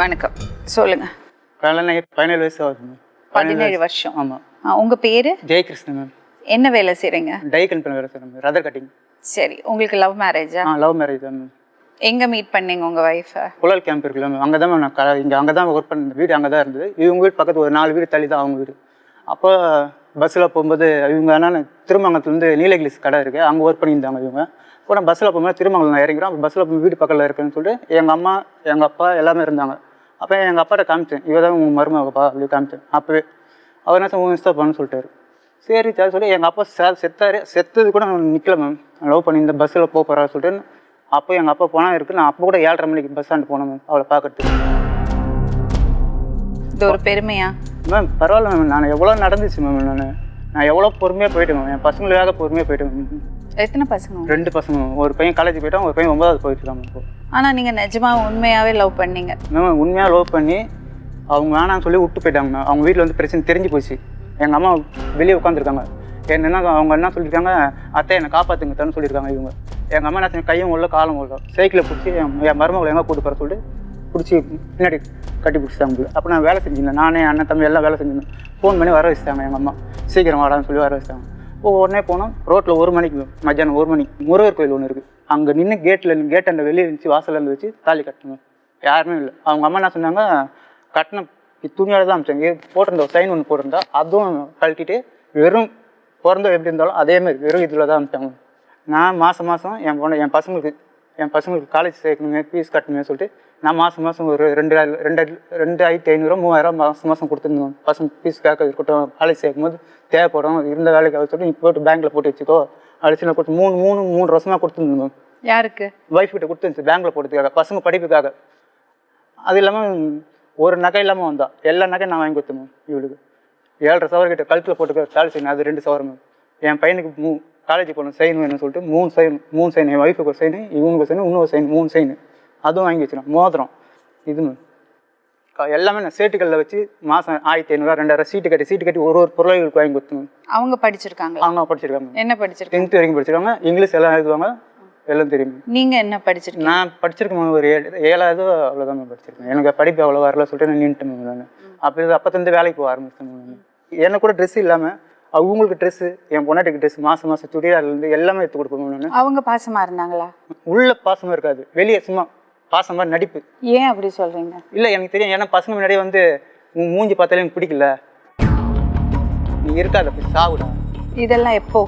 வணக்கம், சொல்லுங்க. கல்யாணம் 17 வயசு ஆகுது. 17 வருஷம். ஆமாம். உங்க பேரு? ஜெயகிருஷ்ணன் மேம். என்ன வேலை செய்றீங்க? டை கம்பெனி வேலை செய்கிறேன் மேம். Rather cutting. சரி, உங்களுக்கு லவ் மேரேஜா? லவ் மேரேஜ் தான் மேம். எங்க மீட் பண்ணீங்க உங்க வைஃபை? புழல் கேம்ப் இருக்குல்ல மேம், அங்கே தான் மேம் நான் அங்கே தான் ஒர்க் பண்ண. வீடு அங்கே தான் இருந்தது. இவங்க வீடு பக்கத்து ஒரு 4 வீடு தள்ளி தான் அவங்க வீடு. அப்போ பஸ்ஸில் போகும்போது இவங்க என்னென்ன திருமங்கலத்துலேருந்து நீலகிரிஸ் கடை இருக்குது, அங்கே ஒர்க் பண்ணியிருந்தாங்க இவங்க. இப்போ நான் பஸ்ஸில் போகும்போது திருமங்கலம் நான் இறங்கிறோம். அப்போ பஸ்ஸில் போய் வீடு பக்கத்தில் இருக்குன்னு சொல்லிட்டு எங்கள் அம்மா எங்கள் அப்பா எல்லாமே இருந்தாங்க. அப்போ எங்கள் அப்பாட்ட காமிச்சேன், இவ தான் உங்கள் மருமகப்பா அப்படி காமிச்சேன். அப்போவே அவர் என்ன உன் இன்ஸ்டா பண்ணு சொல்லிட்டாரு. சரி சார் சொல்லி எங்கள் அப்பா செத்தாரு. செத்தது கூட நான் நிற்கல மேம். லவ் பண்ணி இந்த பஸ்ஸில் போகிறா சொல்லிட்டு அப்போ எங்கள் அப்பா போனால் இருக்குது. நான் அப்போ கூட 7:30 மணிக்கு பஸ் ஸ்டாண்டு போனேன் மேம் அவளை பார்க்கறதுக்கு. இது ஒரு பெருமையா மேம்? பரவாயில்ல மேம், நான் எவ்வளோ நடந்துச்சு மேம். நான் எவ்வளோ பொறுமையாக போயிட்டேன் மேம். என் பசங்களுக்காக பொறுமையாக போயிட்டேன் மேம். எத்தனை பசங்க? 2 பசங்க. ஒரு பையன் காலேஜ் போயிட்டான், ஒரு பையன் 9வது போயிட்டு இருக்காங்க. இப்போ ஆனால் நீங்கள் நிஜமா உண்மையாகவே லவ் பண்ணீங்க? மேம் உண்மையாக லவ் பண்ணி அவங்க வேணான்னு சொல்லி விட்டு போயிட்டாங்க. அவங்க வீட்டில் வந்து பிரச்சனை தெரிஞ்சு போச்சு. எங்கள் அம்மா வெளியே உட்காந்துருக்காங்க. என்னென்னா அவங்க என்ன சொல்லியிருக்காங்க, அத்தை என்னை காப்பாற்றுங்க தன்னு சொல்லியிருக்காங்க இவங்க. எங்கள் அம்மா என்ன கையும் உள்ள காலம் உள்ள சைக்கிளை பிடிச்சி என் மருமகளை எங்கே கூட்டு போகிற சொல்லிட்டு பிடிச்சி பின்னாடி கட்டி பிடிச்சிட்டாங்க. அப்போ நான் வேலை செஞ்சுருந்தேன். நானே அண்ணன் தம்பி எல்லாம் வேலை செஞ்சுருந்தேன். ஃபோன் பண்ணி வர வச்சுட்டாங்க எங்கள் அம்மா. சீக்கிரம் வாடான்னு சொல்லி வர வச்சுட்டாங்க. இப்போ உடனே போனோம். ரோட்டில் 1 மணிக்கு மத்தியானம் 1 மணி முருகர் கோயில் ஒன்று இருக்குது. அங்கே நின்று கேட் அந்த வெளியே இருந்துச்சு, வாசலேருந்து வச்சு தாலி கட்டணும். யாருமே இல்லை. அவங்க அம்மா என்ன சொன்னாங்க, கட்டின துணியோட தான் அமிச்சாங்க. போட்டிருந்தா சைன் ஒன்று போட்டிருந்தா அதுவும் கழட்டிட்டு வெறும் பிறந்தோ எப்படி இருந்தாலும் அதேமாதிரி வெறும் இதில் தான் அமிச்சாங்க. நான் மாதம் என் பசங்களுக்கு காலேஜ் சேர்க்கணுங்க, ஃபீஸ் கட்டணுங்க சொல்லிட்டு நான் மாதம் ஒரு 2,500 3,000 மாதம் கொடுத்துருந்தோம். பசங்க ஃபீஸ் கேட்க இருக்கட்டும், காலேஜ் சேர்க்கும்போது தேவைப்படும், இருந்த வேலைக்கு சொல்லிட்டு நீ போட்டு பேங்க்கில் போட்டு வச்சுக்கோ அடிச்சு கொடுத்து 3 வருஷமாக கொடுத்துருந்தோம். யாருக்கு? ஒய்ஃப் கிட்ட கொடுத்துருந்துச்சு பேங்க்கில் போடுறதுக்காக, பசங்க படிப்புக்காக. அது இல்லாமல் ஒரு நகை இல்லாமல் வந்தா எல்லா நகையும் நான் வாங்கி கொடுத்தேன் இவளுக்கு. 7.5 சவர்கிட்ட கழுத்தில் போட்டுக்க தாலி செயின், அது 2 சவரம். என் பையனுக்கு காலேஜ் போகணும் சைன் வேணும்னு சொல்லிட்டு 3 சைன் என் ஒய்ஃபுக்கு ஒரு சைனு, இவனுக்கு சைனு, இன்னொரு சைன், 3 சைனு அதுவும் வாங்கி வச்சிடும். மோதிரம் இது எல்லாமே நான் சேட்டுகளில் வச்சு மாதம் 1,500 2,000 சீட்டு கட்டி ஒரு பொருளைகளுக்கு வாங்கி கொடுத்துங்க. அவங்க படிச்சிருக்காங்க? அவங்க படிச்சிருக்காங்க. என்ன படிச்சிருக்காங்க? 10th வரைக்கும் படிச்சிருக்காங்க. இங்கிலீஷ் எல்லாம் எழுதுவாங்க, எல்லாம் தெரியும். நீங்கள் என்ன படிச்சிருக்கீங்க? நான் படிச்சிருக்கேன் ஒரு 7வது அவ்வளோதான் படிச்சிருக்கேன். எனக்கு படிப்பு அவ்வளோ வரல சொல்லிட்டு நான் நின்றுட்டேன் நான். அப்போருந்து வேலைக்கு போக ஆரம்பிச்சேன். எனக்கு கூட ட்ரெஸ் இல்லாமல் அவங்களுக்கு ட்ரெஸ்ஸு, என் பொண்ணாட்டுக்கு ட்ரெஸ் மாதம் சுடிதார்லேருந்து எல்லாமே எடுத்து கொடுப்போம் நான். அவங்க பாசமாக இருந்தாங்களா? உள்ள பாசமாக இருக்காது, வெளியே சும்மா பாசமாக நடிப்பு. ஏன் அப்படி சொல்கிறீங்க? இல்லை எனக்கு தெரியும். ஏன்னா பசங்க முன்னாடியே வந்து மூஞ்சி பார்த்தாலே எனக்கு பிடிக்கல, நீ இருக்காது அப்படி சாவுடா. இதெல்லாம் எப்போ?